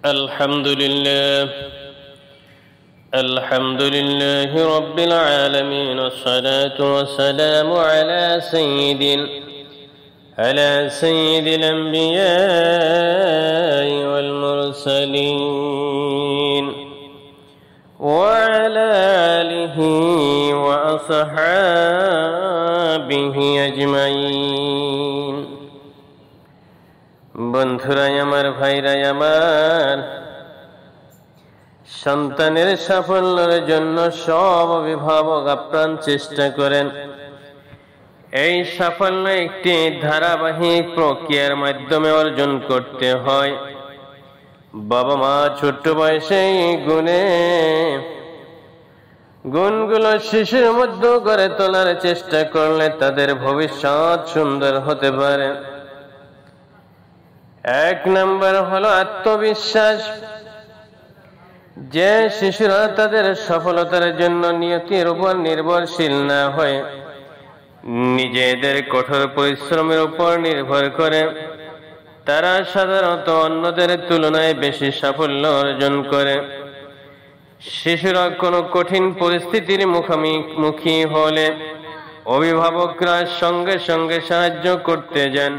الحمد لله رب العالمين، والصلاة والسلام على سيد الأنبياء والمرسلين وعلى آله وأصحابه أجمعين। বন্ধুরাই আমার, ভাইরাই আমার, সন্তানের সাফল্যের জন্য সব অভিভাবক আপ্রাণ চেষ্টা করেন। এই সাফল্য একটি ধারাবাহিক প্রক্রিয়ার মাধ্যমে অর্জন করতে হয়। বাবা মা ছোট্ট বয়সে গুণগুলো শিশুর মধ্যে গড়ে তোলার চেষ্টা করলে তাদের ভবিষ্যৎ সুন্দর হতে পারে। এক নম্বর হলো আত্মবিশ্বাস। যে শিশুরা তাদের সফলতার জন্য নিয়তির উপর নির্ভরশীল না হয়ে নিজেদের কঠোর পরিশ্রমের উপর নির্ভর করে, তারা সাধারণত অন্যদের তুলনায় বেশি সাফল্য অর্জন করে। শিশুরা কোনো কঠিন পরিস্থিতির মুখোমুখি হলে অভিভাবকরা সঙ্গে সঙ্গে সাহায্য করতে যান।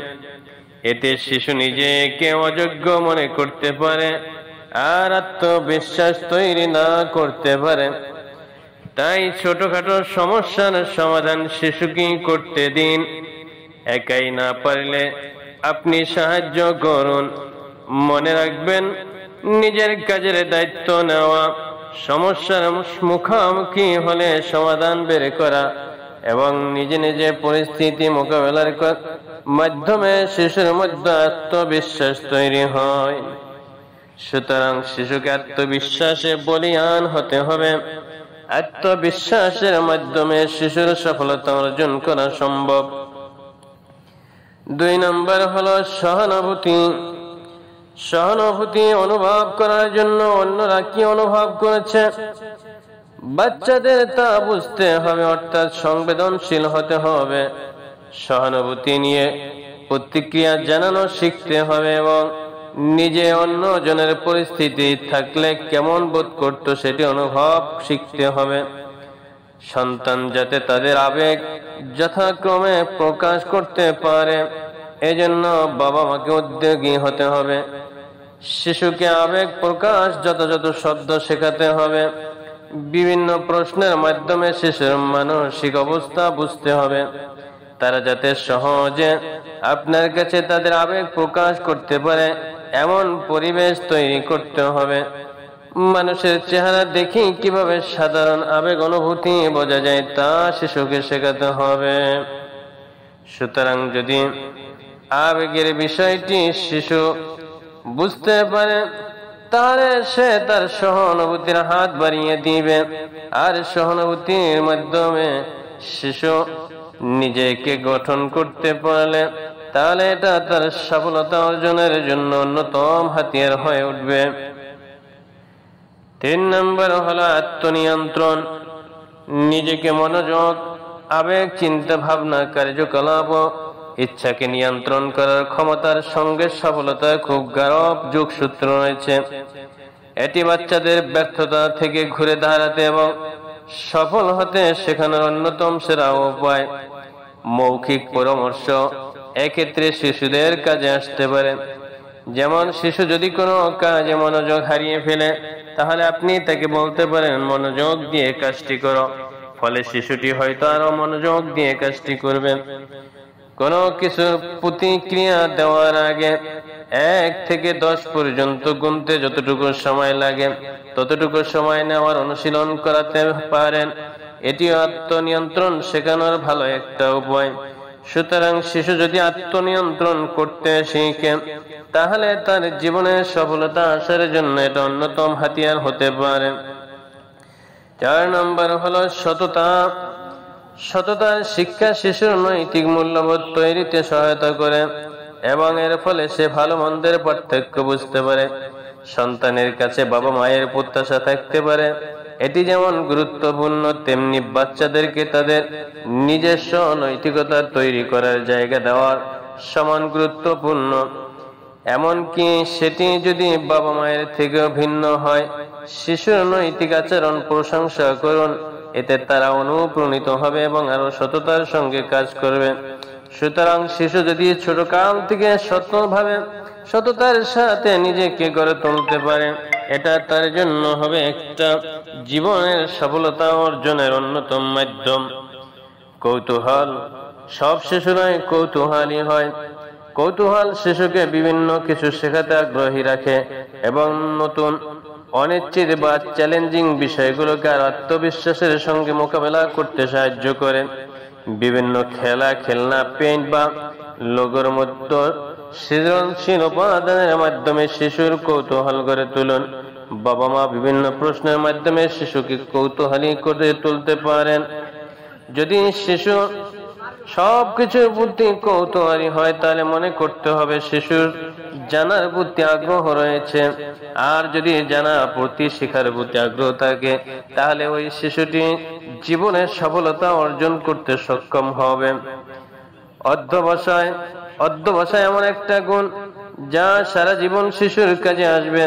এতে শিশু নিজেকে অযোগ্য মনে করতে পারে আর আত্মবিশ্বাস তৈরি না করতে পারে। তাই ছোটখাটো সমস্যার সমাধান শিশুকেই করতে দিন। একাই না পারলে আপনি সাহায্য করুন। মনে রাখবেন, নিজের কাজের দায়িত্ব নেওয়া, সমস্যার মুখোমুখি হলে সমাধান বের করা এবং নিজে নিজে পরিস্থিতি মোকাবেলার মাধ্যমে শিশুর মধ্যে আত্মবিশ্বাস তৈরি হয়। সুতরাং শিশুকে আত্মবিশ্বাসে বলীয়ান হতে হবে। আত্মবিশ্বাসের মাধ্যমে শিশুর সফলতা অর্জন করা সম্ভব। 2 নম্বর হলো সহানুভূতি। সহানুভূতি অনুভব করার জন্য অন্যরা কি অনুভব করেছে বাচ্চাদের তা বুঝতে হবে, অর্থাৎ সংবেদনশীল হতে হবে। সহানুভূতি নিয়ে প্রতিক্রিয়া জানানো শিখতে হবে এবং নিজে অন্যজনের পরিস্থিতি থাকলে কেমন বোধ করত সেটি অনুভব শিখতে হবে। সন্তান যাতে তাদের আবেগ যথাক্রমে প্রকাশ করতে পারে, এজন্য বাবা মাকে উদ্যোগী হতে হবে। শিশুকে আবেগ প্রকাশ যথাযথ শব্দ শেখাতে হবে। বিভিন্ন প্রশ্নের মাধ্যমে শিশুর মানসিক অবস্থা বুঝতে হবে। তারা যাতে সহজে আপনার কাছে তাদের আবেগ প্রকাশ করতে পারে এমন পরিবেশ তৈরি করতে হবে। মানুষের চেহারা দেখি কিভাবে সাধারণ আবেগ অনুভূতি বোঝা যায় তা শিশুকে শেখাতে হবে। সুতরাং যদি আবেগের বিষয়টি শিশু বুঝতে পারে, তাহলে সে তার সহানুভূতির হাত বাড়িয়ে দিবে। আর সহানুভূতির মাধ্যমে শিশু নিজেকে গঠন করতে পারলে তাহলে এটা তার সফলতা অর্জনের জন্য অন্যতম হাতিয়ার হয়ে উঠবে। 3 নম্বর হলো আত্মনিয়ন্ত্রণ। নিজেকে মনোযোগ, আবেগ, চিন্তা ভাবনা, কার্যকলাপ ও ইচ্ছাকে নিয়ন্ত্রণ করার ক্ষমতার সঙ্গে সফলতার খুব গাঢ় যোগসূত্র রয়েছে। এটি বাচ্চাদের ব্যর্থতা থেকে ঘুরে দাঁড়াতে এবং সফল হতে শেখানোর অন্যতম সেরা উপায়। মৌখিক পরামর্শ এক্ষেত্রে শিশুদের কাজে আসতে পারে। যেমন, শিশু যদি কোনো কাজে মনোযোগ হারিয়ে ফেলে, তাহলে আপনি তাকে বলতে পারেন, মনোযোগ দিয়ে কাজটি করো। ফলে শিশুটি হয়তো আরো মনোযোগ দিয়ে কাজটি করবে। কোনো কিছুর প্রতিক্রিয়া দেওয়ার আগে 1 থেকে 10 পর্যন্ত গুনতে যতটুকু সময় লাগে ততটুকু সময় নেওয়ার অনুশীলন করাতে পারেন। এটি আত্মনিয়ন্ত্রণ শেখানোর ভালো একটা উপায়। সুতরাং শিশু যদি আত্মনিয়ন্ত্রণ করতে শিখে, তাহলে তার জীবনে সফলতা আসার জন্য এটা অন্যতম হাতিয়ার হতে পারে। 4 নম্বর হলো সততা। সততার শিক্ষা শিশুর নৈতিক মূল্যবোধ তৈরিতে সহায়তা করে এবং এর ফলে সে ভালো মন্দের পার্থক্য বুঝতে পারে। সন্তানের কাছে বাবা মায়ের প্রত্যাশা থাকতে পারে। এটি যেমন গুরুত্বপূর্ণ, তেমনি বাচ্চাদেরকে তাদের নিজস্ব নৈতিকতা তৈরি করার জায়গা দেওয়ার সমান গুরুত্বপূর্ণ। এমনকি সেটি যদি বাবা মায়ের থেকেও ভিন্ন হয়। শিশুর নৈতিক আচরণ প্রশংসা করুন, এতে তারা অনুপ্রাণিত হবে এবং আরো সততার সঙ্গে কাজ করবে। সুতরাং শিশু যদি ছোট কাল থেকে সততার সাথে নিজেকে গড়ে তুলতে পারে, এটা তার জন্য হবে একটা জীবনের সফলতা অর্জনের অন্যতম মাধ্যম। কৌতূহল, সব শিশুরাই কৌতূহলী হয়। কৌতূহল শিশুকে বিভিন্ন কিছু শেখাতে আগ্রহী রাখে এবং নতুন, অনিশ্চিত বা চ্যালেঞ্জিং বিষয়গুলোকে আর আত্মবিশ্বাসের সঙ্গে মোকাবেলা করতে সাহায্য করে। বিভিন্ন খেলনা, পেইন্ট বা লোগোর মধ্যে সৃজনশীল উপাদানের মাধ্যমে শিশুর কৌতূহল গড়ে তুলুন। বাবা মা বিভিন্ন প্রশ্নের মাধ্যমে শিশুকে কৌতূহলী করে তুলতে পারেন। যদি শিশু সবকিছুর প্রতি কৌতূহলী হয়, তাহলে মনে করতে হবে শিশুর জানার প্রতি আগ্রহ রয়েছে। আর যদি জানা প্রতি শেখার প্রতি আগ্রহ থাকে, তাহলে ওই শিশুটি জীবনের সফলতা অর্জন করতে সক্ষম হবে। অধ্যবসায় এমন একটা গুণ যা সারা জীবন শিশুর কাজে আসবে।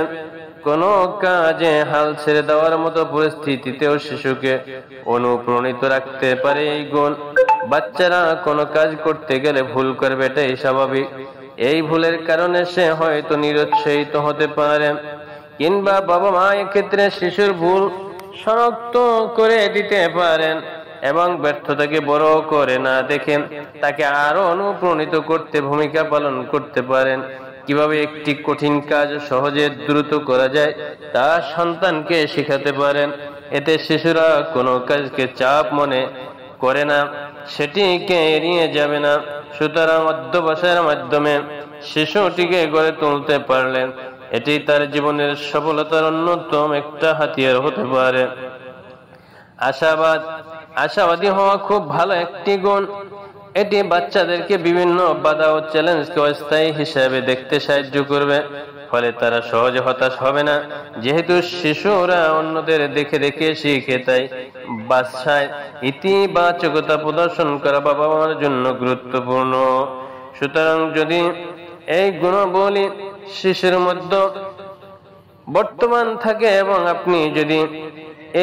কোনো কাজে হাল ছেড়ে দেওয়ার মতো পরিস্থিতিতেও শিশুকে অনুপ্রাণিত রাখতে পারে এই গুণ। বাচ্চারা কোনো কাজ করতে গেলে ভুল করবে, এটাই স্বাভাবিক। এই ভুলের কারণে সে হয়তো নিরুৎসাহিত হতে পারে, কিংবা বাবা মা এক্ষেত্রে শিশুর ভুল শনাক্ত করে দিতে পারেন এবং ব্যর্থতাকে বড় করে না দেখে তাকে আরো অনুপ্রাণিত করতে ভূমিকা পালন করতে পারেন। কিভাবে একটি কঠিন কাজ সহজে দ্রুত করা যায় তা সন্তানকে শেখাতে পারেন। এতে শিশুরা কোনো কাজকে চাপ মনে করে না, সেটিকে এড়িয়ে যাবে না। সুতরাং অধ্যবসায়ের মাধ্যমে শিশুটিকে গড়ে তুলতে পারলেন, এটি তার জীবনের সফলতার অন্যতম একটা হাতিয়ার হতে পারে। আশাবাদী হওয়া খুব ভালো একটি গুণ। এটি বাচ্চাদেরকে বিভিন্ন বাধা ও চ্যালেঞ্জকে অস্থায়ী হিসাবে দেখতে সাহায্য করবে। ফলে তারা সহজে হতাশ হবে না। যেহেতু শিশুরা অন্যদের দেখে দেখে শিখে, তাই বাসায় ইতিবাচকতা প্রদর্শন করা বাবা মার জন্য গুরুত্বপূর্ণ। সুতরাং যদি এই গুণাবলী শিশুর মধ্যে বর্তমান থাকে এবং আপনি যদি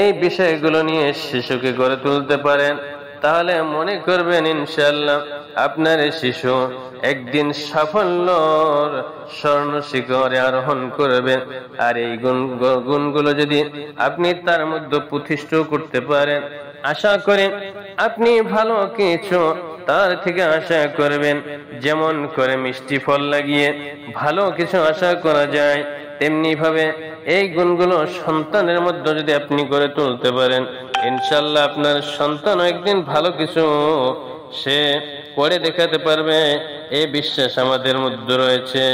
এই বিষয়গুলো নিয়ে শিশুকে গড়ে তুলতে পারেন, তাহলে মনে করবেন ইনশাআল্লাহ আপনার শিশু একদিন সাফল্যর স্বর্ণ শিখরে আরোহণ করবে। আর এই গুণগুলো যদি আপনি তার মধ্যে প্রতিষ্ঠা করতে পারেন, আশা করেন আপনি ভালো কিছু তার থেকে আশা করবেন। যেমন করে মিষ্টি ফল লাগিয়ে ভালো কিছু আশা করা যায়, তেমনি ভাবে এই গুণগুলো সন্তানের মধ্যে যদি আপনি গড়ে তুলতে পারেন, ইনশাআল্লাহ আপনার সন্তান একদিন ভালো কিছু সে করে দেখাতে পারবে। এই বিশ্বাস আমাদের মধ্যে রয়েছে।